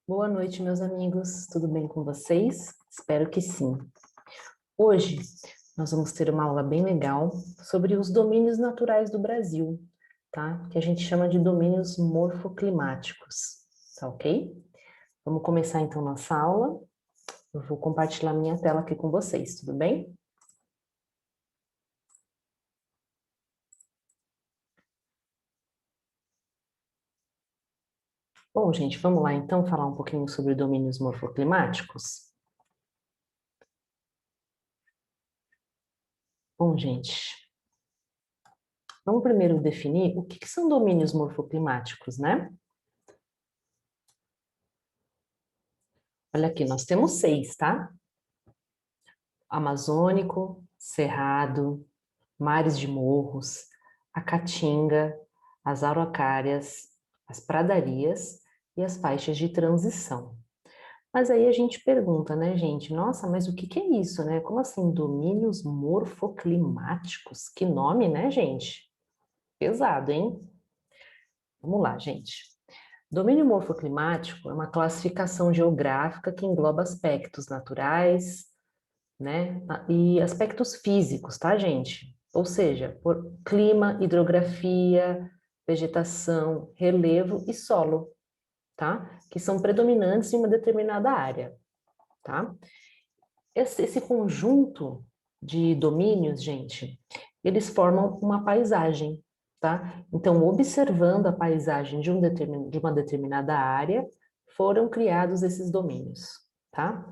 Boa noite, meus amigos. Tudo bem com vocês? Espero que sim. Hoje nós vamos ter uma aula bem legal sobre os domínios naturais do Brasil, tá? Que a gente chama de domínios morfoclimáticos, tá ok? Vamos começar então nossa aula. Eu vou compartilhar minha tela aqui com vocês, tudo bem? Bom, gente, vamos lá então falar um pouquinho sobre domínios morfoclimáticos. Bom, gente, vamos primeiro definir o que são domínios morfoclimáticos, né? Olha aqui, nós temos 6, tá? Amazônico, Cerrado, mares de morros, a Caatinga, as araucárias, as pradarias e as faixas de transição. Mas aí a gente pergunta, né, gente? Nossa, mas o que que é isso, né? Como assim, domínios morfoclimáticos? Que nome, né, gente? Pesado, hein? Vamos lá, gente. Domínio morfoclimático é uma classificação geográfica que engloba aspectos naturais, né? E aspectos físicos, tá, gente? Ou seja, por clima, hidrografia, vegetação, relevo e solo, tá? Que são predominantes em uma determinada área, tá? Esse conjunto de domínios, gente, eles formam uma paisagem, tá? Então, observando a paisagem de uma determinada área, foram criados esses domínios, tá?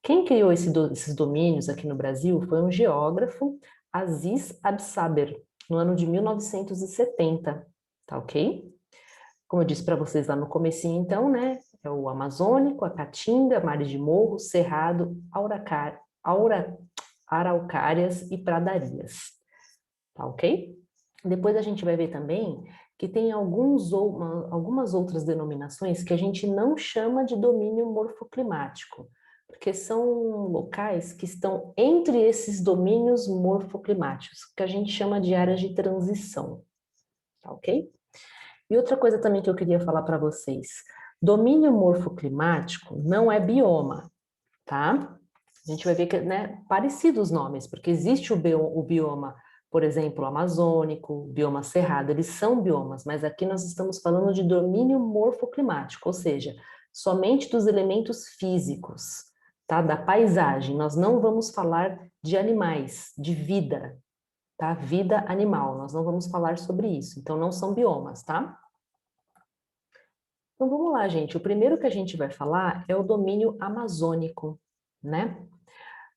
Quem criou esses domínios aqui no Brasil foi um geógrafo, Aziz Absaber, no ano de 1970, tá ok? Como eu disse para vocês lá no comecinho, então, né? É o Amazônico, a Caatinga, Mares de Morro, Cerrado, Araucárias e Pradarias, tá ok? Depois a gente vai ver também que tem algumas outras denominações que a gente não chama de domínio morfoclimático, porque são locais que estão entre esses domínios morfoclimáticos, que a gente chama de áreas de transição, tá ok? E outra coisa também que eu queria falar para vocês, domínio morfoclimático não é bioma, tá? A gente vai ver que, né, parecidos os nomes, porque existe o bioma, por exemplo, amazônico, o bioma cerrado, eles são biomas, mas aqui nós estamos falando de domínio morfoclimático, ou seja, somente dos elementos físicos, tá? Da paisagem. Nós não vamos falar de animais, de vida, tá? Vida animal, nós não vamos falar sobre isso. Então, não são biomas, tá? Então, vamos lá, gente. O primeiro que a gente vai falar é o domínio amazônico, né?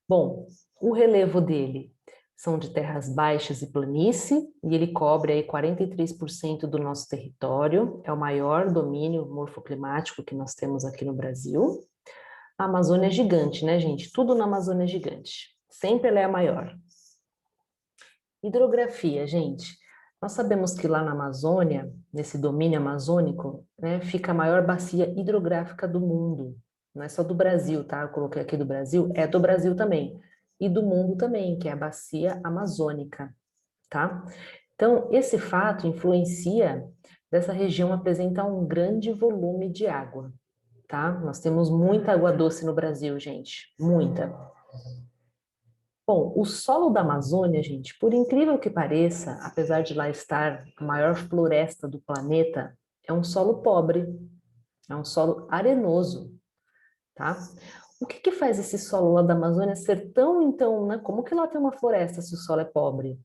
Bom, o relevo dele são de terras baixas e planície, e ele cobre aí 43% do nosso território, é o maior domínio morfoclimático que nós temos aqui no Brasil. A Amazônia é gigante, né, gente? Tudo na Amazônia é gigante. Sempre ela é a maior. Hidrografia, gente. Nós sabemos que lá na Amazônia, nesse domínio amazônico, né, fica a maior bacia hidrográfica do mundo. Não é só do Brasil, tá? Eu coloquei aqui do Brasil, é do Brasil também. E do mundo também, que é a bacia amazônica, tá? Então, esse fato influencia dessa região apresentar um grande volume de água, tá? Nós temos muita água doce no Brasil, gente, muita. Bom, o solo da Amazônia, gente, por incrível que pareça, apesar de lá estar a maior floresta do planeta, é um solo pobre, é um solo arenoso, tá? O que que faz esse solo lá da Amazônia ser tão, então, né? Como que lá tem uma floresta se o solo é pobre?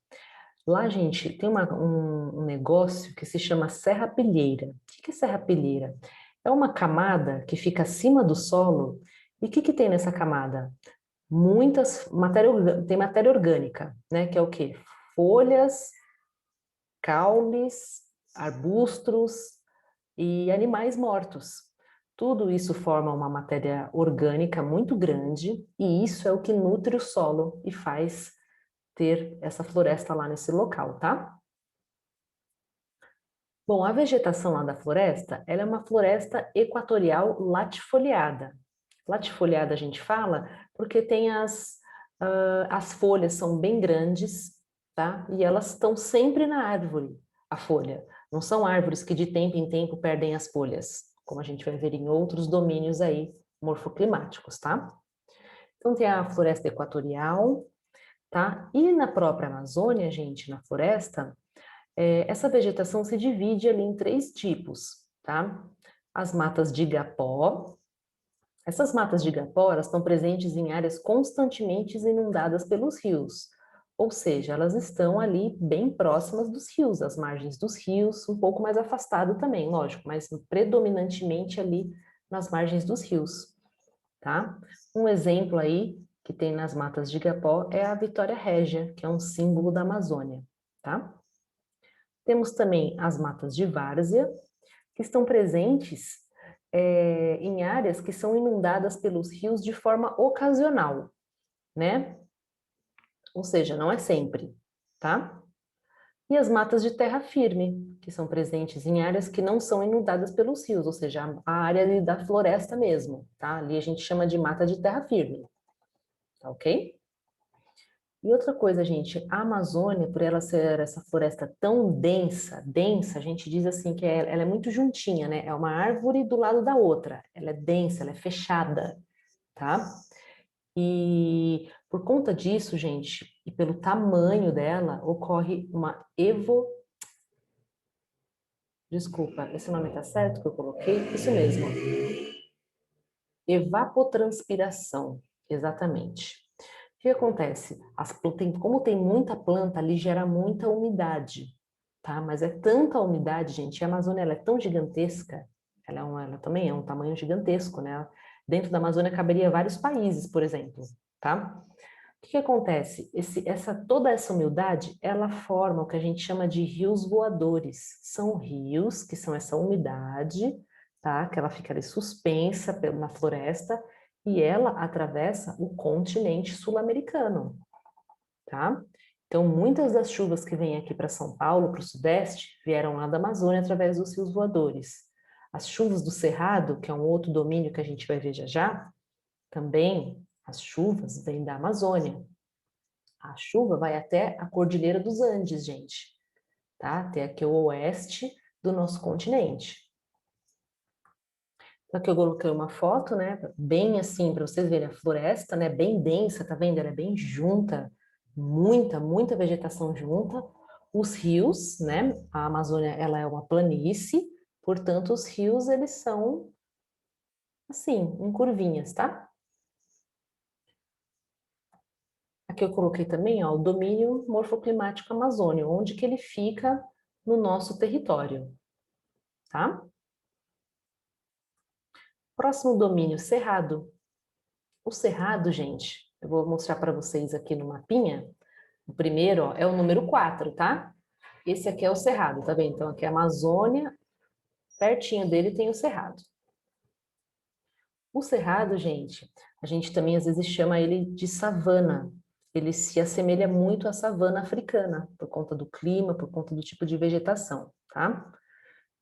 Lá, gente, tem um negócio que se chama serrapilheira. O que que é serrapilheira? É uma camada que fica acima do solo. E o que que tem nessa camada? Tem matéria orgânica, né? Que é o quê? Folhas, caules, arbustos e animais mortos. Tudo isso forma uma matéria orgânica muito grande e isso é o que nutre o solo e faz ter essa floresta lá nesse local, tá? Bom, a vegetação lá da floresta, ela é uma floresta equatorial latifoliada. Latifoliada a gente fala porque tem as folhas são bem grandes, tá? E elas estão sempre na árvore, a folha. Não são árvores que de tempo em tempo perdem as folhas. como a gente vai ver em outros domínios aí morfoclimáticos, tá? Então tem a floresta equatorial, tá? E na própria Amazônia, gente, na floresta, essa vegetação se divide ali em 3 tipos, tá? As matas de igapó. Essas matas de igapó, elas estão presentes em áreas constantemente inundadas pelos rios, ou seja, elas estão ali bem próximas dos rios, às margens dos rios, um pouco mais afastado também, lógico, mas predominantemente ali nas margens dos rios, tá? Um exemplo aí que tem nas matas de igapó é a Vitória Régia, que é um símbolo da Amazônia, tá? Temos também as matas de várzea, que estão presentes em áreas que são inundadas pelos rios de forma ocasional, né? Ou seja, não é sempre, tá? E as matas de terra firme, que são presentes em áreas que não são inundadas pelos rios, ou seja, a área ali da floresta mesmo, tá? Ali a gente chama de mata de terra firme, tá ok? E outra coisa, gente, a Amazônia, por ela ser essa floresta tão densa, a gente diz assim que ela é muito juntinha, né? É uma árvore do lado da outra. Ela é densa, ela é fechada, tá? E por conta disso, gente, e pelo tamanho dela, ocorre uma Desculpa, esse nome tá certo que eu coloquei? Isso mesmo. Evapotranspiração, exatamente. O que acontece? Como tem muita planta ali, gera muita umidade, tá? Mas é tanta umidade, gente, a Amazônia ela é tão gigantesca, ela também é um tamanho gigantesco, né? Dentro da Amazônia caberia vários países, por exemplo, tá? O que acontece? Toda essa umidade, ela forma o que a gente chama de rios voadores. São rios que são essa umidade, tá? Que ela fica ali suspensa na floresta e ela atravessa o continente sul-americano, tá? Então, muitas das chuvas que vêm aqui para São Paulo, para o Sudeste, vieram lá da Amazônia através dos rios voadores. As chuvas do Cerrado, que é um outro domínio que a gente vai ver já já, também as chuvas vêm da Amazônia. A chuva vai até a Cordilheira dos Andes, gente, tá? Até aqui o oeste do nosso continente. Então, aqui eu coloquei uma foto, né? Bem assim, para vocês verem a floresta, né? Bem densa, tá vendo? Ela é bem junta, muita vegetação junta. Os rios, né? A Amazônia, ela é uma planície, portanto, os rios, eles são assim, em curvinhas, tá? Aqui eu coloquei também, ó, o domínio morfoclimático amazônio, onde que ele fica no nosso território, tá? Próximo domínio, cerrado. O cerrado, gente, eu vou mostrar para vocês aqui no mapinha. O primeiro, ó, é o número 4, tá? Esse aqui é o cerrado, tá vendo? Então, aqui é a Amazônia, pertinho dele tem o cerrado. O cerrado, gente, a gente também às vezes chama ele de savana. Ele se assemelha muito à savana africana, por conta do clima, por conta do tipo de vegetação, tá?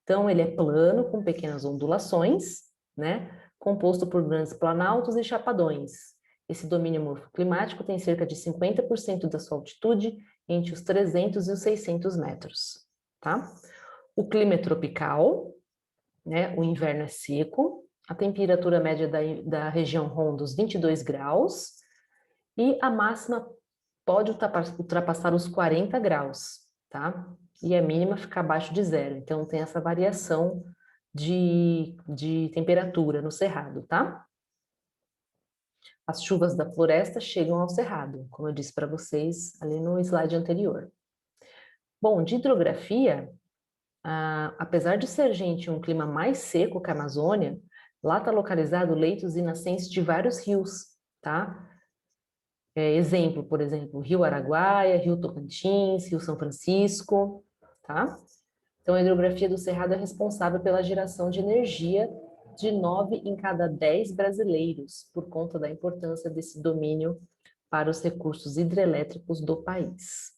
Então, ele é plano, com pequenas ondulações, né? Composto por grandes planaltos e chapadões. Esse domínio morfoclimático tem cerca de 50% da sua altitude entre os 300 e os 600 metros, tá? O clima é tropical, né? O inverno é seco, a temperatura média da região ronda os 22 graus e a máxima pode ultrapassar os 40 graus, tá? E a mínima fica abaixo de zero. Então, tem essa variação de temperatura no cerrado, tá? As chuvas da floresta chegam ao cerrado, como eu disse para vocês ali no slide anterior. Bom, de hidrografia, apesar de ser, gente, um clima mais seco que a Amazônia, lá está localizado leitos e nascentes de vários rios, tá? Exemplo, por exemplo, Rio Araguaia, Rio Tocantins, Rio São Francisco, tá? Então, a hidrografia do Cerrado é responsável pela geração de energia de 9 em cada 10 brasileiros, por conta da importância desse domínio para os recursos hidrelétricos do país.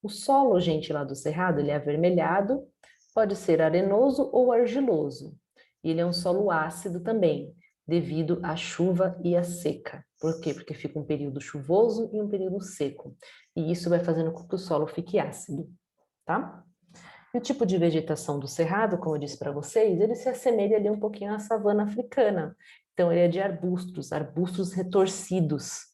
O solo, gente, lá do Cerrado, ele é avermelhado, pode ser arenoso ou argiloso. Ele é um solo ácido também, devido à chuva e à seca. Por quê? Porque fica um período chuvoso e um período seco. E isso vai fazendo com que o solo fique ácido, tá? E o tipo de vegetação do cerrado, como eu disse para vocês, ele se assemelha ali um pouquinho à savana africana. Então, ele é de arbustos, arbustos retorcidos,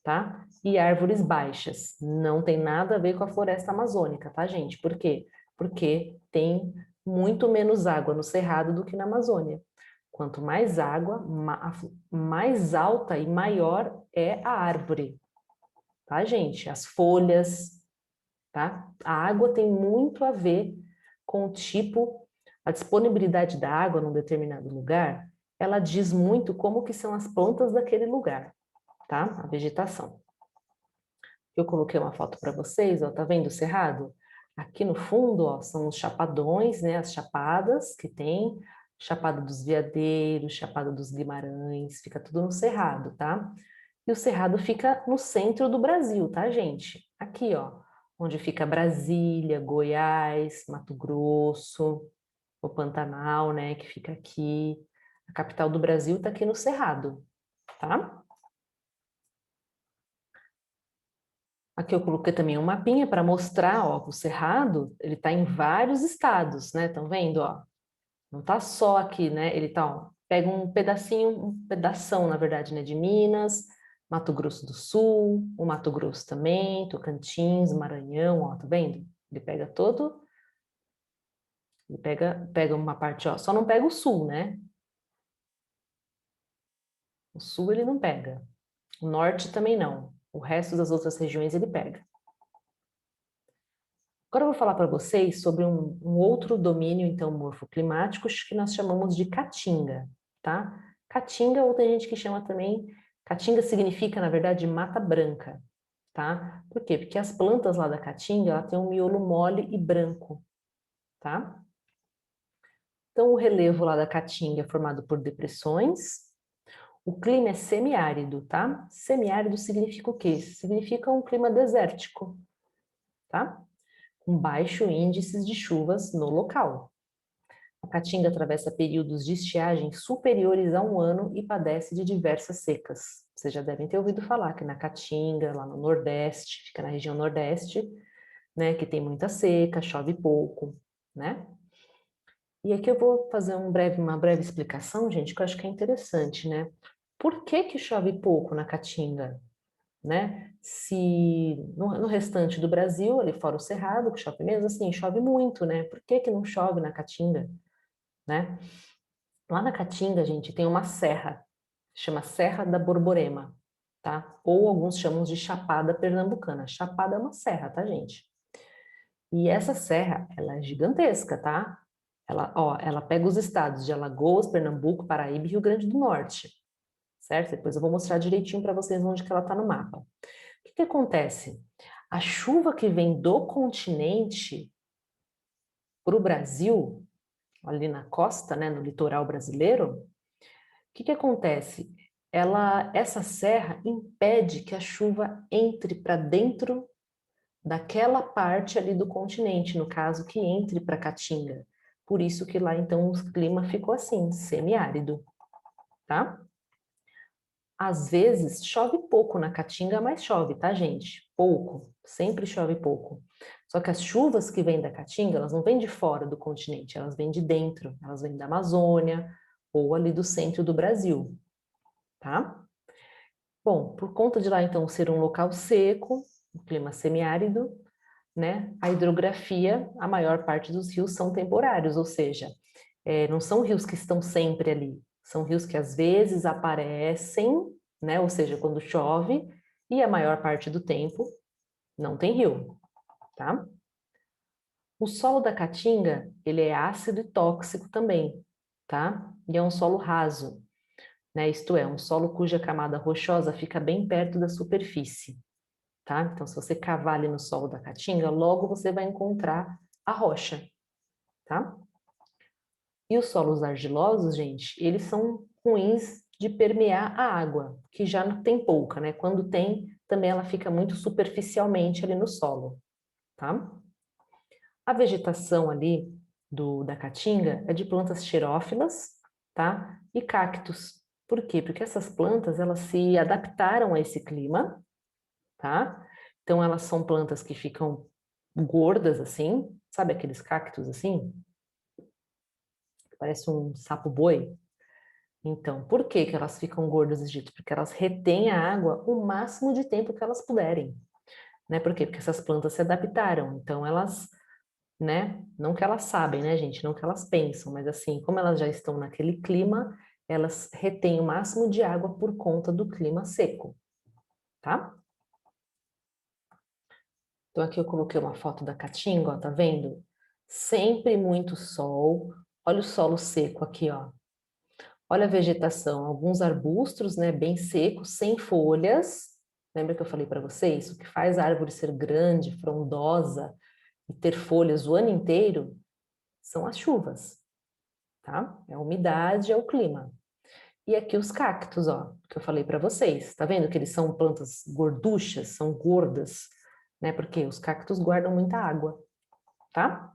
tá? E árvores baixas. Não tem nada a ver com a floresta amazônica, tá, gente? Por quê? Porque tem muito menos água no cerrado do que na Amazônia. Quanto mais água, mais alta e maior é a árvore, tá, gente? As folhas, tá? A água tem muito a ver com o tipo, a disponibilidade da água num determinado lugar, ela diz muito como que são as plantas daquele lugar, tá? A vegetação. Eu coloquei uma foto para vocês, ó, tá vendo o cerrado? Aqui no fundo, ó, são os chapadões, né, as chapadas que tem, Chapada dos Veadeiros, Chapada dos Guimarães, fica tudo no cerrado, tá? E o cerrado fica no centro do Brasil, tá, gente? Aqui, ó, onde fica Brasília, Goiás, Mato Grosso, o Pantanal, né, que fica aqui. A capital do Brasil tá aqui no cerrado, tá? Aqui eu coloquei também um mapinha para mostrar, ó, o cerrado, ele tá em vários estados, né? Estão vendo, ó? Não tá só aqui, né? Ele tá, ó, pega um pedacinho, um pedação, na verdade, né, de Minas, Mato Grosso do Sul, o Mato Grosso também, Tocantins, Maranhão, ó, tá vendo? Ele pega todo, ele pega uma parte, ó, só não pega o sul, né? O sul ele não pega. O norte também não. O resto das outras regiões ele pega. Agora eu vou falar para vocês sobre um outro domínio, então, morfoclimático, que nós chamamos de caatinga, tá? Caatinga, ou tem gente que chama também, caatinga significa, na verdade, mata branca, tá? Por quê? Porque as plantas lá da caatinga, ela tem um miolo mole e branco, tá? Então, o relevo lá da caatinga é formado por depressões, o clima é semiárido, tá? Semiárido significa o quê? Significa um clima desértico, tá? Com baixo índices de chuvas no local. A Caatinga atravessa períodos de estiagem superiores a um ano e padece de diversas secas. Vocês já devem ter ouvido falar que na Caatinga, lá no Nordeste, fica na região Nordeste, né, que tem muita seca, chove pouco, né? E aqui eu vou fazer uma breve explicação, gente, que eu acho que é interessante, né? Por que que chove pouco na Caatinga? Né? Se no restante do Brasil, ali fora o Cerrado, que chove mesmo, assim, chove muito, né? Por que que não chove na Caatinga, né? Lá na Caatinga, gente, tem uma serra, chama Serra da Borborema, tá? Ou alguns chamam de Chapada Pernambucana. Chapada é uma serra, tá, gente? E essa serra, ela é gigantesca, tá? Ela, ó, ela pega os estados de Alagoas, Pernambuco, Paraíba e Rio Grande do Norte, certo? Depois eu vou mostrar direitinho para vocês onde que ela tá no mapa. O que que acontece? A chuva que vem do continente para o Brasil, ali na costa, né, no litoral brasileiro, o que que acontece? Essa serra impede que a chuva entre para dentro daquela parte ali do continente, no caso, que entre para Caatinga. Por isso que lá, então, o clima ficou assim, semiárido, tá? Às vezes chove pouco na Caatinga, mas chove, tá, gente? Pouco, sempre chove pouco. Só que as chuvas que vêm da Caatinga, elas não vêm de fora do continente, elas vêm de dentro, elas vêm da Amazônia ou ali do centro do Brasil, tá? Bom, por conta de lá então ser um local seco, um clima semiárido, né? A hidrografia, a maior parte dos rios são temporários, ou seja, não são rios que estão sempre ali, são rios que às vezes aparecem, né? Ou seja, quando chove, e a maior parte do tempo não tem rio, tá? O solo da Caatinga, ele é ácido e tóxico também, tá? E é um solo raso, né? Isto é, um solo cuja camada rochosa fica bem perto da superfície, tá? Então, se você cavar ali no solo da Caatinga, logo você vai encontrar a rocha, tá? E os solos argilosos, gente, eles são ruins de permear a água, que já tem pouca, né? Quando tem, também ela fica muito superficialmente ali no solo, tá? A vegetação ali da caatinga é de plantas xerófilas, tá? E cactos. Por quê? Porque essas plantas, elas se adaptaram a esse clima, tá? Então, elas são plantas que ficam gordas assim, Sabe aqueles cactos assim? Parece um sapo-boi. Então, por que que elas ficam gordas desse jeito? Porque elas retêm a água o máximo de tempo que elas puderem, né? Por quê? Porque essas plantas se adaptaram, então elas, né? Não que elas sabem, né, gente? Não que elas pensam, mas assim, como elas já estão naquele clima, elas retêm o máximo de água por conta do clima seco, tá? Então aqui eu coloquei uma foto da caatinga, ó, tá vendo? Sempre muito sol. Olha o solo seco aqui, ó. Olha a vegetação, alguns arbustos, né, bem secos, sem folhas. Lembra que eu falei para vocês? O que faz a árvore ser grande, frondosa e ter folhas o ano inteiro são as chuvas, tá? É a umidade, é o clima. E aqui os cactos, ó, que eu falei para vocês. Tá vendo que eles são plantas gorduchas, são gordas, né? Porque os cactos guardam muita água, tá?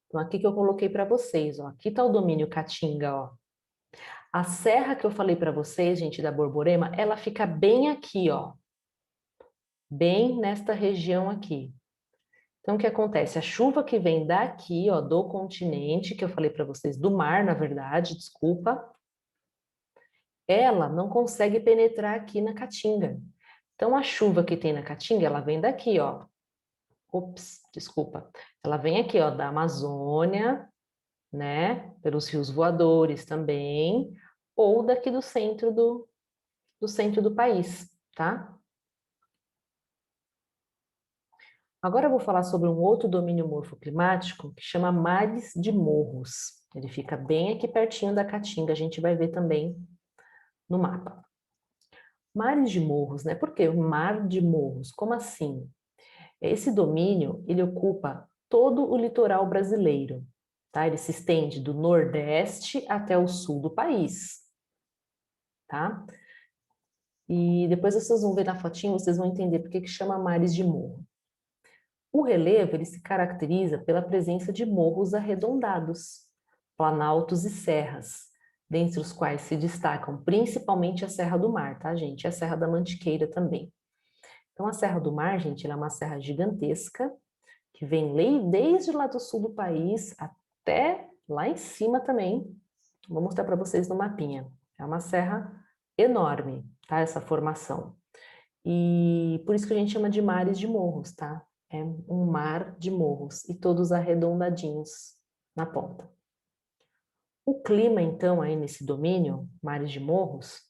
Então aqui que eu coloquei para vocês, ó. Aqui tá o domínio caatinga, ó. A serra que eu falei para vocês, gente, da Borborema, ela fica bem aqui, ó. Bem nesta região aqui. Então, o que acontece? A chuva que vem daqui, ó, do continente, que eu falei para vocês, do mar, na verdade, desculpa, ela não consegue penetrar aqui na Caatinga. Então, a chuva que tem na Caatinga, ela vem daqui, ó. Ops, desculpa. Ela vem aqui, ó, da Amazônia, né? Pelos rios voadores também, ou daqui do centro do país, tá? Agora eu vou falar sobre um outro domínio morfoclimático que chama Mares de Morros. Ele fica bem aqui pertinho da Caatinga, a gente vai ver também no mapa. Mares de Morros, né? Por que o Mar de Morros? Como assim? Esse domínio, ele ocupa todo o litoral brasileiro, tá? Ele se estende do nordeste até o sul do país, tá? E depois vocês vão ver na fotinho, vocês vão entender por que que chama Mares de Morro. O relevo ele se caracteriza pela presença de morros arredondados, planaltos e serras, dentre os quais se destacam principalmente a Serra do Mar, tá, gente? E a Serra da Mantiqueira também. Então, a Serra do Mar, gente, ela é uma serra gigantesca, que vem desde lá do sul do país até lá em cima também. Vou mostrar para vocês no mapinha. É uma serra enorme, tá? Essa formação. E por isso que a gente chama de mares de morros, tá? É um mar de morros e todos arredondadinhos na ponta. O clima, então, aí nesse domínio, mares de morros,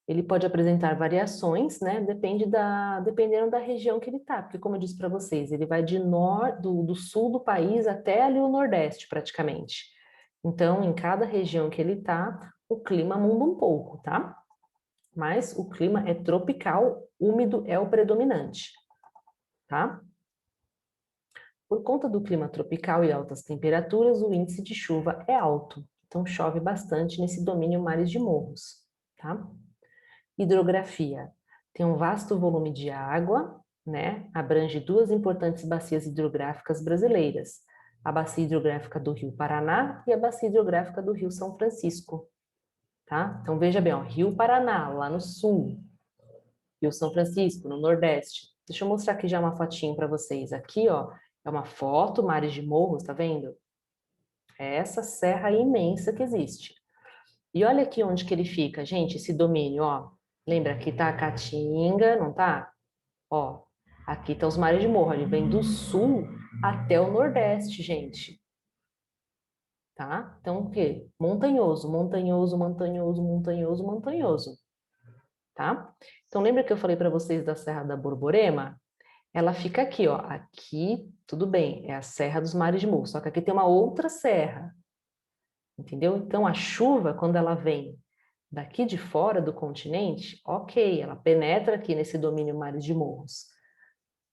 ele pode apresentar variações, né? Dependendo da região que ele está, porque como eu disse para vocês, ele vai do sul do país até ali o nordeste, praticamente. Então, em cada região que ele está, o clima muda um pouco, tá? Mas o clima é tropical, úmido é o predominante, tá? Por conta do clima tropical e altas temperaturas, o índice de chuva é alto, então chove bastante nesse domínio mares de morros, tá? Hidrografia. Tem um vasto volume de água, né? Abrange duas importantes bacias hidrográficas brasileiras, a bacia hidrográfica do Rio Paraná e a bacia hidrográfica do Rio São Francisco, tá? Então veja bem, ó, Rio Paraná, lá no sul, Rio São Francisco, no nordeste. Deixa eu mostrar aqui já uma fotinho para vocês. Aqui, ó, é uma foto, mares de morros, tá vendo? É essa serra imensa que existe. E olha aqui onde que ele fica, gente, esse domínio, ó. Lembra, aqui tá a Caatinga, não tá? Ó, aqui tá os mares de morro, ele vem do sul até o nordeste, gente. Tá? Então, o quê? Montanhoso, montanhoso, montanhoso, montanhoso, montanhoso. Tá? Então, lembra que eu falei para vocês da Serra da Borborema? Ela fica aqui, ó. Aqui, tudo bem, é a Serra dos Mares de Morro, só que aqui tem uma outra serra, entendeu? Então, a chuva, quando ela vem daqui de fora do continente, ok, ela penetra aqui nesse domínio Mares de Morros.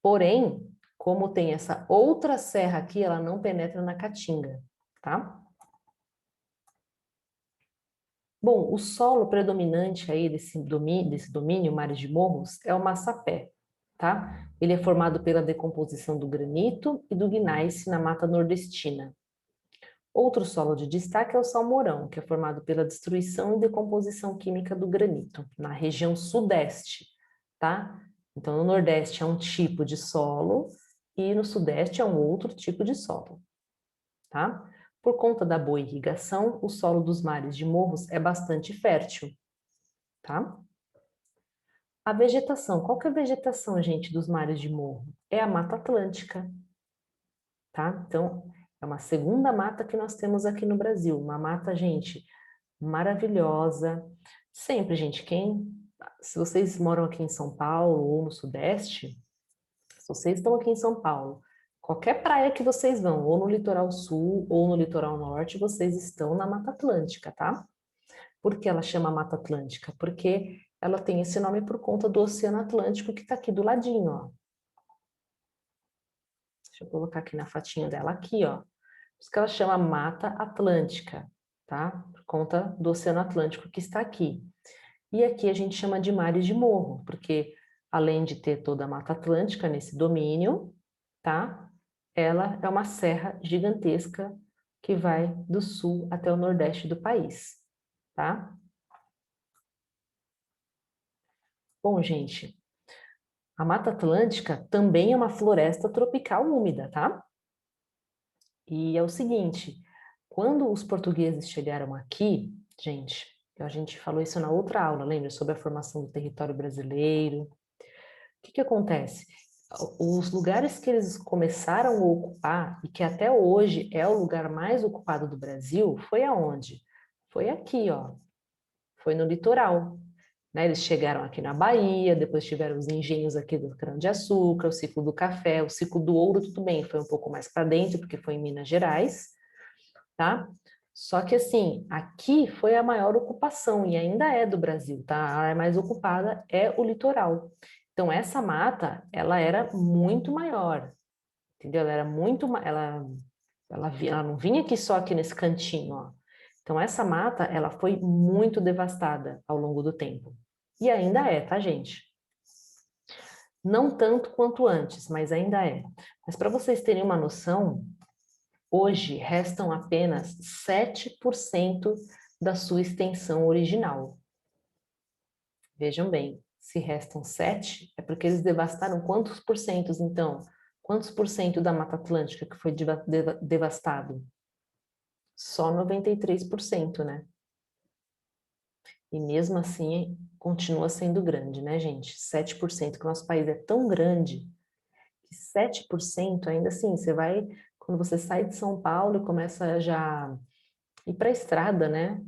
Porém, como tem essa outra serra aqui, ela não penetra na Caatinga, tá? Bom, o solo predominante aí desse domínio Mares de Morros é o massapé, tá? Ele é formado pela decomposição do granito e do gneiss na mata nordestina. Outro solo de destaque é o salmourão, que é formado pela destruição e decomposição química do granito, na região sudeste, tá? Então, no nordeste é um tipo de solo e no sudeste é um outro tipo de solo, tá? Por conta da boa irrigação, o solo dos mares de morros é bastante fértil, tá? A vegetação, qual que é a vegetação, gente, dos mares de morro? É a Mata Atlântica, tá? Então, é uma segunda mata que nós temos aqui no Brasil, uma mata, gente, maravilhosa. Sempre, gente, se vocês moram aqui em São Paulo ou no Sudeste, se vocês estão aqui em São Paulo, qualquer praia que vocês vão, ou no litoral sul ou no litoral norte, vocês estão na Mata Atlântica, tá? Por que ela chama Mata Atlântica? Porque ela tem esse nome por conta do Oceano Atlântico que está aqui do ladinho, ó. Deixa eu colocar aqui na fatinha dela, aqui, ó. Por isso que ela chama Mata Atlântica, tá? Por conta do Oceano Atlântico que está aqui. E aqui a gente chama de mares de morro, porque além de ter toda a Mata Atlântica nesse domínio, tá? Ela é uma serra gigantesca que vai do sul até o nordeste do país, tá? Bom, gente, a Mata Atlântica também é uma floresta tropical úmida, tá? E é o seguinte, quando os portugueses chegaram aqui, gente, a gente falou isso na outra aula, lembra? Sobre a formação do território brasileiro. O que acontece? Os lugares que eles começaram a ocupar, e que até hoje é o lugar mais ocupado do Brasil, foi aonde? Foi aqui, ó. Foi no litoral. Né? Eles chegaram aqui na Bahia, depois tiveram os engenhos aqui do cana-de-açúcar, o ciclo do café, o ciclo do ouro, tudo bem, foi um pouco mais para dentro, porque foi em Minas Gerais, tá? Só que assim, aqui foi a maior ocupação e ainda é do Brasil, tá? A área mais ocupada é o litoral. Então essa mata, ela era muito maior, entendeu? Ela era muito, ela não vinha aqui só aqui nesse cantinho, ó. Então essa mata, ela foi muito devastada ao longo do tempo. E ainda é, tá, gente? Não tanto quanto antes, mas ainda é. Mas para vocês terem uma noção, hoje restam apenas 7% da sua extensão original. Vejam bem, se restam 7, é porque eles devastaram quantos por cento, então? Quantos por cento da Mata Atlântica que foi devastado? Só 93%, né? E mesmo assim, continua sendo grande, né, gente? 7%, que o nosso país é tão grande, que 7% ainda assim, quando você sai de São Paulo e começa já a ir para a estrada, né?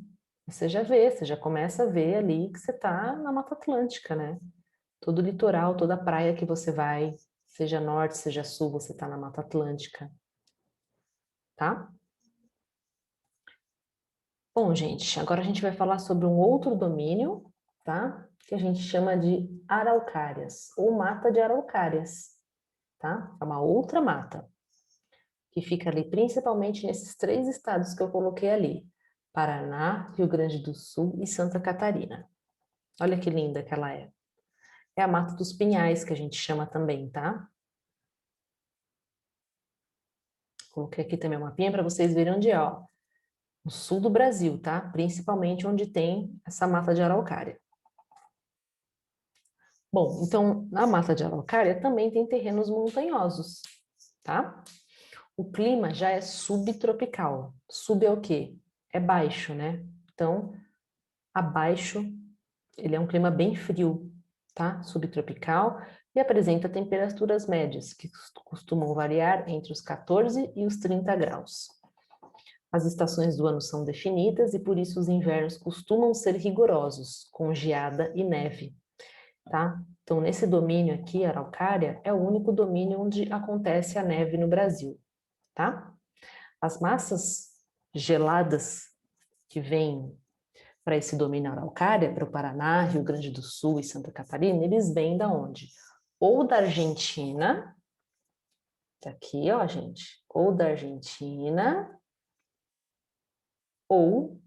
Você já começa a ver ali que você está na Mata Atlântica, né? Todo o litoral, toda a praia que você vai, seja norte, seja sul, você está na Mata Atlântica, tá? Bom, gente, agora a gente vai falar sobre um outro domínio, tá? Que a gente chama de araucárias, ou mata de araucárias, tá? É uma outra mata, que fica ali principalmente nesses 3 estados que eu coloquei ali: Paraná, Rio Grande do Sul e Santa Catarina. Olha que linda que ela é. É a mata dos pinhais, que a gente chama também, tá? Coloquei aqui também uma mapinha para vocês verem onde é, ó. No sul do Brasil, tá? Principalmente onde tem essa mata de araucária. Bom, então, na mata de araucária também tem terrenos montanhosos, tá? O clima já é subtropical. Sub é o quê? É baixo, né? Então, abaixo, ele é um clima bem frio, tá? Subtropical e apresenta temperaturas médias, que costumam variar entre os 14 e os 30 graus. As estações do ano são definidas e por isso os invernos costumam ser rigorosos, com geada e neve, tá? Então, nesse domínio aqui, Araucária, é o único domínio onde acontece a neve no Brasil, tá? As massas geladas que vêm para esse domínio Araucária, para o Paraná, Rio Grande do Sul e Santa Catarina, eles vêm da onde? Ou da Argentina, aqui, ó, gente, ou da Argentina, ou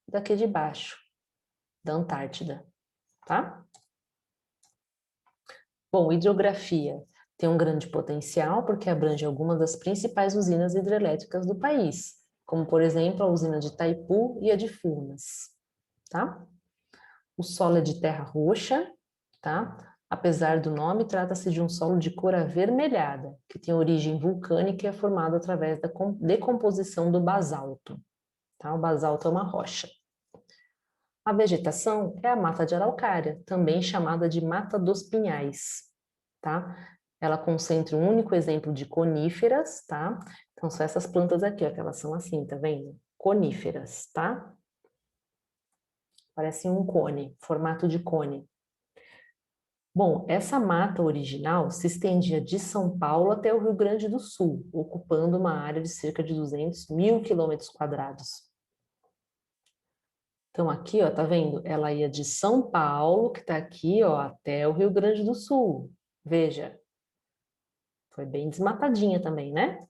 daqui de baixo, da Antártida, tá? Bom, hidrografia tem um grande potencial porque abrange algumas das principais usinas hidrelétricas do país, como, por exemplo, a usina de Itaipu e a de Furnas, tá? O solo é de terra roxa, tá? Apesar do nome, trata-se de um solo de cor avermelhada, que tem origem vulcânica e é formado através da decomposição do basalto. Tá? O basalto é uma rocha. A vegetação é a mata de araucária, também chamada de mata dos pinhais. Tá? Ela concentra um único exemplo de coníferas, tá? Então, são essas plantas aqui, ó, que elas são assim, tá vendo? Coníferas, tá? Parece um cone, formato de cone. Bom, essa mata original se estendia de São Paulo até o Rio Grande do Sul, ocupando uma área de cerca de 200 mil quilômetros quadrados. Então, aqui, ó, tá vendo? Ela ia de São Paulo, que tá aqui, ó, até o Rio Grande do Sul. Veja, foi bem desmatadinha também, né?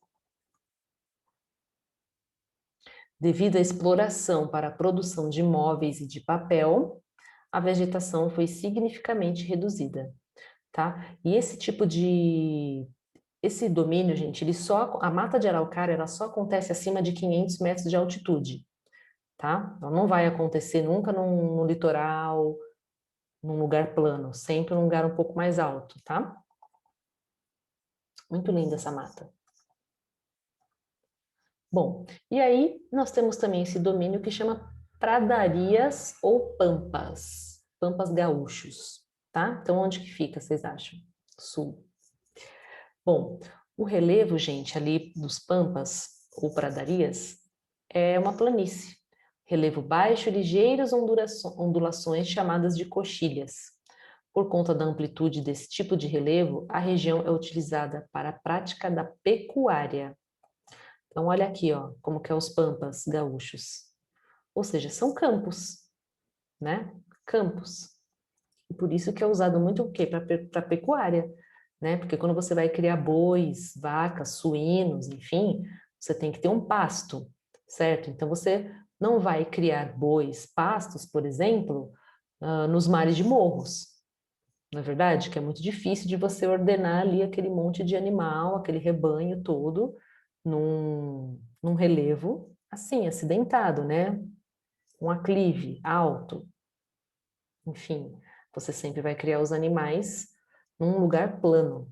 Devido à exploração para a produção de móveis e de papel, a vegetação foi significativamente reduzida, tá? E esse domínio, gente, a mata de araucária, ela só acontece acima de 500 metros de altitude, tá? Ela não vai acontecer nunca no litoral, num lugar plano, sempre num lugar um pouco mais alto, tá? Muito linda essa mata. Bom, e aí nós temos também esse domínio que chama pradarias ou pampas, pampas gaúchos, tá? Então, onde que fica, vocês acham? Sul. Bom, o relevo, gente, ali dos pampas ou pradarias é uma planície. Relevo baixo e ligeiras ondulações chamadas de coxilhas. Por conta da amplitude desse tipo de relevo, a região é utilizada para a prática da pecuária. Então, olha aqui, ó, como que é os pampas gaúchos. Ou seja, são campos, né? Campos. E por isso que é usado muito o quê? Para pecuária, né? Porque quando você vai criar bois, vacas, suínos, enfim, você tem que ter um pasto, certo? Então, você não vai criar bois, pastos, por exemplo, nos mares de morros, não é verdade? Que é muito difícil de você ordenar ali aquele monte de animal, aquele rebanho todo, num relevo assim, acidentado, né? Um aclive alto, enfim, você sempre vai criar os animais num lugar plano,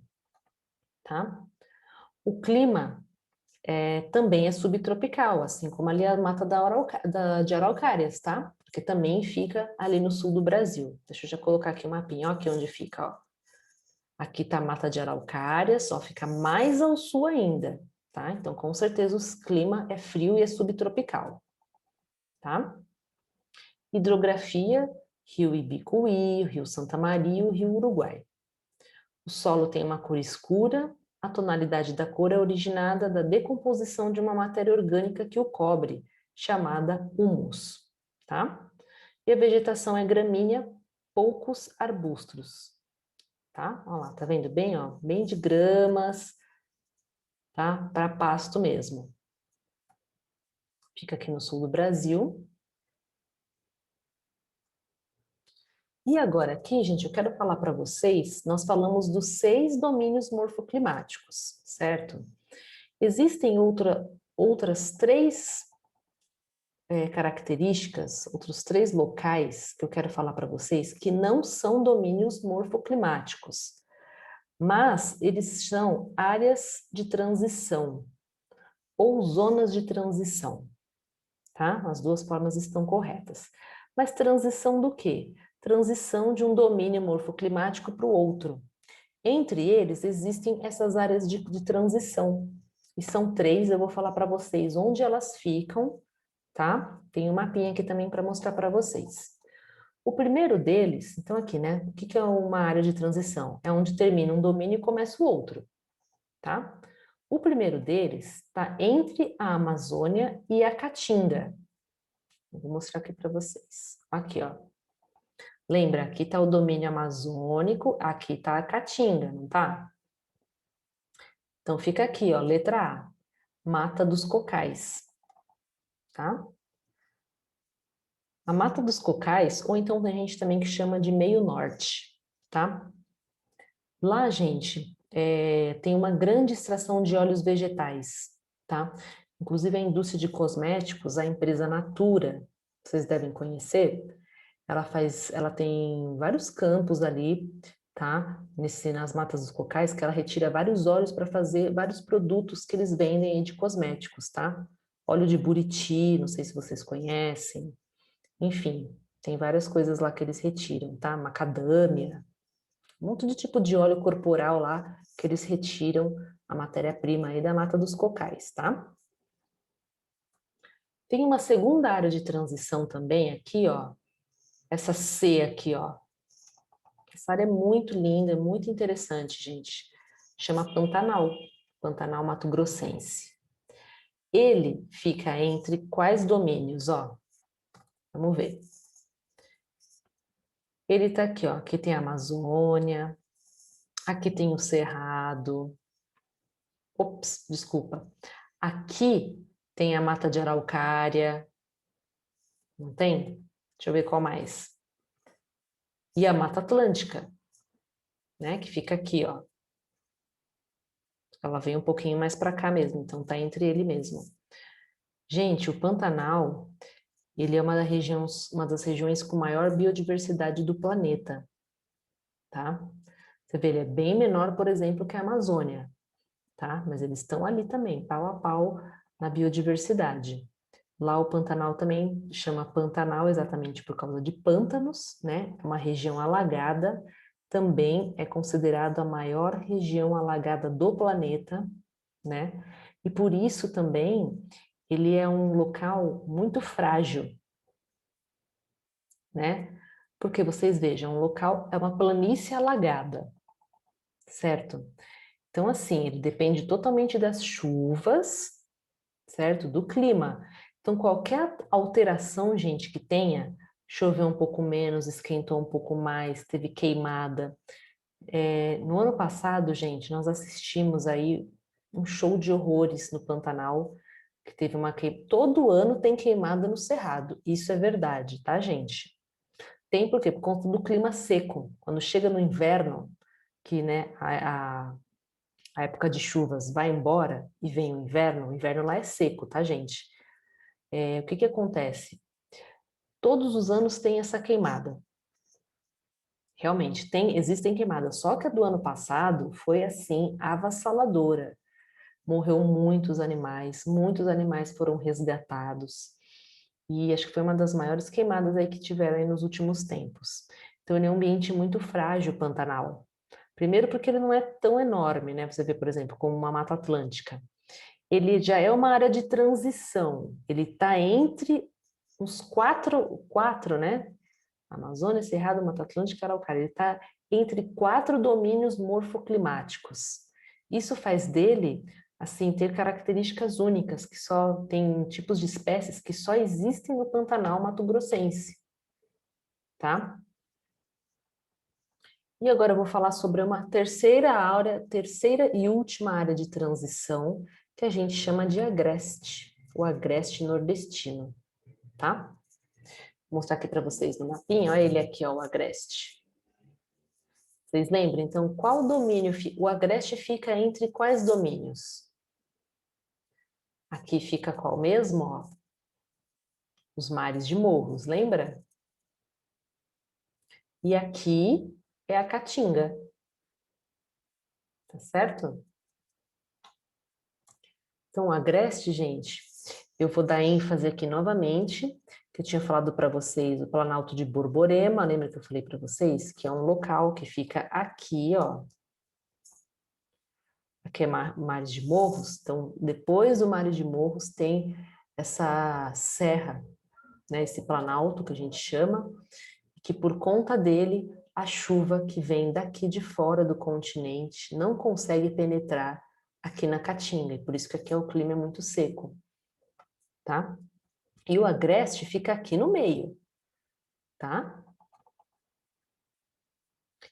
tá? O clima também é subtropical, assim como ali a mata de araucárias, tá? Porque também fica ali no sul do Brasil. Deixa eu já colocar aqui um mapinha, ó, aqui onde fica, ó. Aqui tá a mata de araucária, só fica mais ao sul ainda, tá? Então, com certeza, o clima é frio e é subtropical, tá? Hidrografia, Rio Ibicuí, Rio Santa Maria e o Rio Uruguai. O solo tem uma cor escura, a tonalidade da cor é originada da decomposição de uma matéria orgânica que o cobre, chamada humus, tá? E a vegetação é gramínea, poucos arbustos, tá? Olha lá, tá vendo bem, ó? Bem de gramas, tá? Para pasto mesmo. Fica aqui no sul do Brasil. E agora aqui, gente, eu quero falar para vocês, nós falamos dos 6 domínios morfoclimáticos, certo? Existem outras 3 características, outros 3 locais que eu quero falar para vocês que não são domínios morfoclimáticos, mas eles são áreas de transição ou zonas de transição, tá? As duas formas estão corretas. Mas transição do quê? Transição de um domínio morfoclimático para o outro. Entre eles existem essas áreas de transição. E são 3, eu vou falar para vocês onde elas ficam, tá? Tem um mapinha aqui também para mostrar para vocês. O primeiro deles, então aqui, né? O que é uma área de transição? É onde termina um domínio e começa o outro, tá? O primeiro deles está entre a Amazônia e a Caatinga. Eu vou mostrar aqui para vocês. Aqui, ó. Lembra, aqui está o domínio amazônico, aqui está a Caatinga, não tá? Então fica aqui, ó, letra A, Mata dos Cocais, tá? A Mata dos Cocais, ou então tem gente também que chama de Meio Norte, tá? Lá, gente, tem uma grande extração de óleos vegetais, tá? Inclusive a indústria de cosméticos, a empresa Natura, vocês devem conhecer, ela tem vários campos ali tá? Nas matas dos cocais, que ela retira vários óleos para fazer vários produtos que eles vendem aí de cosméticos, tá? Óleo de buriti, não sei se vocês conhecem. Enfim, tem várias coisas lá que eles retiram, tá? Macadâmia, um monte de tipo de óleo corporal lá que eles retiram a matéria-prima aí da mata dos cocais, tá? Tem uma segunda área de transição também aqui, ó. Essa C aqui, ó. Essa área é muito linda, é muito interessante, gente. Chama Pantanal, Pantanal Mato Grossense. Ele fica entre quais domínios, ó? Vamos ver. Ele tá aqui, ó. Aqui tem a Amazônia, aqui tem o Cerrado. Ops, desculpa. Aqui tem a Mata de Araucária. Não tem? Deixa eu ver qual mais. E a Mata Atlântica, né? Que fica aqui, ó. Ela vem um pouquinho mais para cá mesmo, então tá entre ele mesmo. Gente, o Pantanal, ele é uma das regiões com maior biodiversidade do planeta, tá? Você vê, ele é bem menor, por exemplo, que a Amazônia, tá? Mas eles estão ali também, pau a pau na biodiversidade. Lá o Pantanal também chama Pantanal exatamente por causa de pântanos, né? Uma região alagada, também é considerado a maior região alagada do planeta, né? E por isso também ele é um local muito frágil, né? Porque vocês vejam, um local é uma planície alagada, certo? Então assim, ele depende totalmente das chuvas, certo? Do clima. Então, qualquer alteração, gente, que tenha, choveu um pouco menos, esquentou um pouco mais, teve queimada. No ano passado, gente, nós assistimos aí um show de horrores no Pantanal, que teve uma queimada. Todo ano tem queimada no Cerrado. Isso é verdade, tá, gente? Tem por quê? Por conta do clima seco. Quando chega no inverno, que, né, a época de chuvas vai embora e vem o inverno lá é seco, tá, gente? O que que acontece? Todos os anos tem essa queimada. Realmente, existem queimadas. Só que a do ano passado foi, assim, avassaladora. Morreu muitos animais foram resgatados. E acho que foi uma das maiores queimadas aí que tiveram aí nos últimos tempos. Então, ele é um ambiente muito frágil, o Pantanal. Primeiro porque ele não é tão enorme, né? Você vê, por exemplo, como uma Mata Atlântica. Ele já é uma área de transição. Ele está entre uns quatro, né? Amazônia, Cerrado, Mata Atlântica e Araucária. Ele está entre quatro domínios morfoclimáticos. Isso faz dele, assim, ter características únicas, que só tem tipos de espécies que só existem no Pantanal mato-grossense, tá? E agora eu vou falar sobre uma terceira e última área de transição, que a gente chama de agreste, o agreste nordestino, tá? Vou mostrar aqui para vocês no mapinha, olha ele aqui, ó, o agreste. Vocês lembram? Então, qual domínio? O agreste fica entre quais domínios? Aqui fica qual mesmo? Ó? Os mares de Morros, lembra? E aqui é a Caatinga, tá certo? Então, o agreste, gente, eu vou dar ênfase aqui novamente, que eu tinha falado para vocês, o Planalto de Borborema, lembra que eu falei para vocês? Que é um local que fica aqui, ó. Aqui é Mares de Morros, então depois do Mares de Morros tem essa serra, né, esse planalto que a gente chama, que por conta dele a chuva que vem daqui de fora do continente não consegue penetrar aqui na Caatinga, e por isso que aqui o clima é muito seco, tá? E o agreste fica aqui no meio, tá?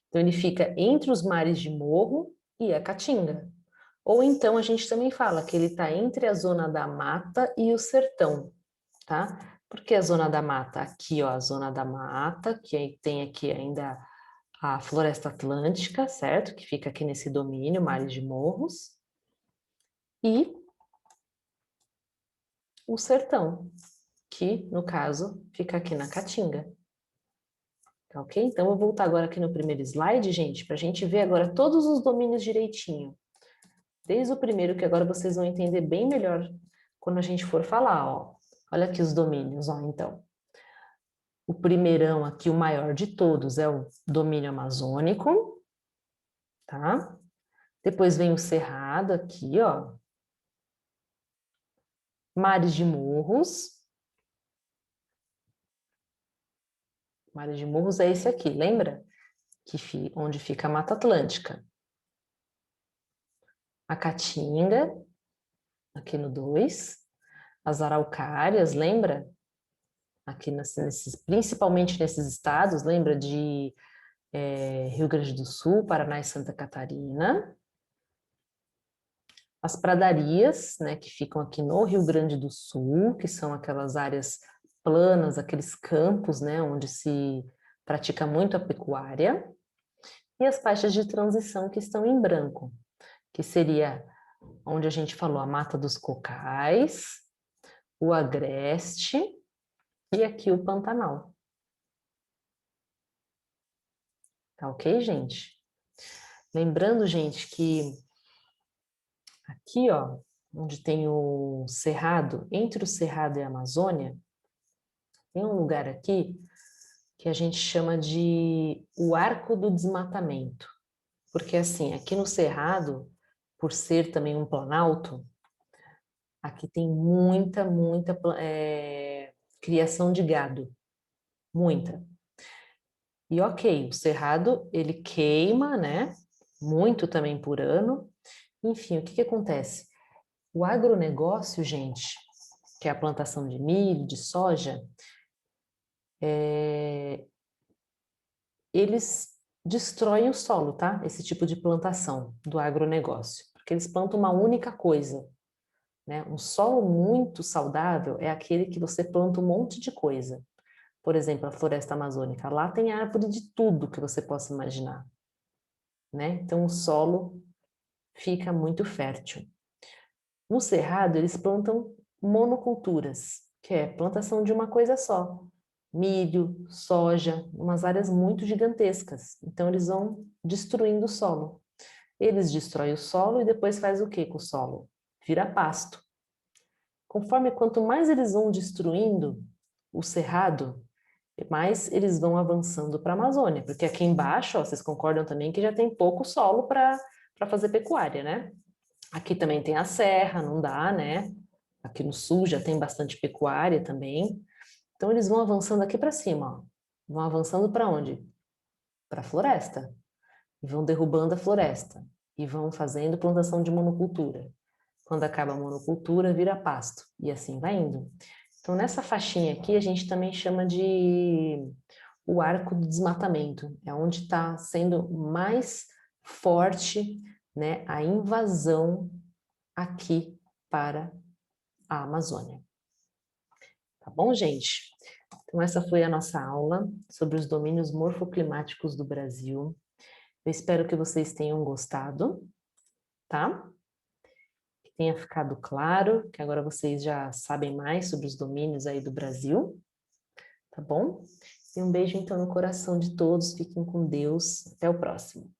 Então ele fica entre os mares de Morro e a Caatinga. Ou então a gente também fala que ele está entre a zona da mata e o sertão, tá? Porque a zona da mata, aqui, ó, a zona da mata, que tem aqui ainda a Floresta Atlântica, certo? Que fica aqui nesse domínio, Mares de Morros, e o sertão, que, no caso, fica aqui na Caatinga. Tá ok? Então, eu vou voltar agora aqui no primeiro slide, gente, para a gente ver agora todos os domínios direitinho. Desde o primeiro, que agora vocês vão entender bem melhor quando a gente for falar, ó. Olha aqui os domínios, ó, então. O primeirão aqui, o maior de todos, é o domínio amazônico, tá? Depois vem o cerrado aqui, ó. Mares de morros. Mares de morros é esse aqui, lembra? Onde fica a Mata Atlântica. A Caatinga, aqui no 2. As araucárias, lembra? Aqui principalmente nesses estados, lembra de Rio Grande do Sul, Paraná e Santa Catarina. As pradarias, né, que ficam aqui no Rio Grande do Sul, que são aquelas áreas planas, aqueles campos, né, onde se pratica muito a pecuária. E as faixas de transição que estão em branco, que seria onde a gente falou a Mata dos Cocais, o Agreste e aqui o Pantanal. Tá ok, gente? Lembrando, gente, que aqui, ó, onde tem o Cerrado, entre o Cerrado e a Amazônia, tem um lugar aqui que a gente chama de o Arco do Desmatamento. Porque, assim, aqui no Cerrado, por ser também um planalto, aqui tem muita criação de gado. Muita. E ok, o cerrado, ele queima, né? Muito também por ano. Enfim, o que que acontece? O agronegócio, gente, que é a plantação de milho, de soja, eles destroem o solo, tá? Esse tipo de plantação do agronegócio, porque eles plantam uma única coisa, né? Um solo muito saudável é aquele que você planta um monte de coisa. Por exemplo, a floresta amazônica, lá tem árvore de tudo que você possa imaginar, né? Então o solo fica muito fértil. No cerrado, eles plantam monoculturas, que é plantação de uma coisa só. Milho, soja, umas áreas muito gigantescas. Então eles vão destruindo o solo. Eles destroem o solo e depois faz o que com o solo? Vira pasto. Conforme quanto mais eles vão destruindo o cerrado, mais eles vão avançando para a Amazônia, porque aqui embaixo, ó, vocês concordam também que já tem pouco solo para fazer pecuária, né? Aqui também tem a serra, não dá, né? Aqui no sul já tem bastante pecuária também. Então eles vão avançando aqui para cima, ó. Vão avançando para onde? Para a floresta. E vão derrubando a floresta e vão fazendo plantação de monocultura. Quando acaba a monocultura, vira pasto e assim vai indo. Então nessa faixinha aqui a gente também chama de o arco do desmatamento, é onde está sendo mais forte, né, a invasão aqui para a Amazônia. Tá bom, gente? Então, essa foi a nossa aula sobre os domínios morfoclimáticos do Brasil. Eu espero que vocês tenham gostado, tá? Que tenha ficado claro, que agora vocês já sabem mais sobre os domínios aí do Brasil, tá bom? E um beijo, então, no coração de todos. Fiquem com Deus. Até o próximo.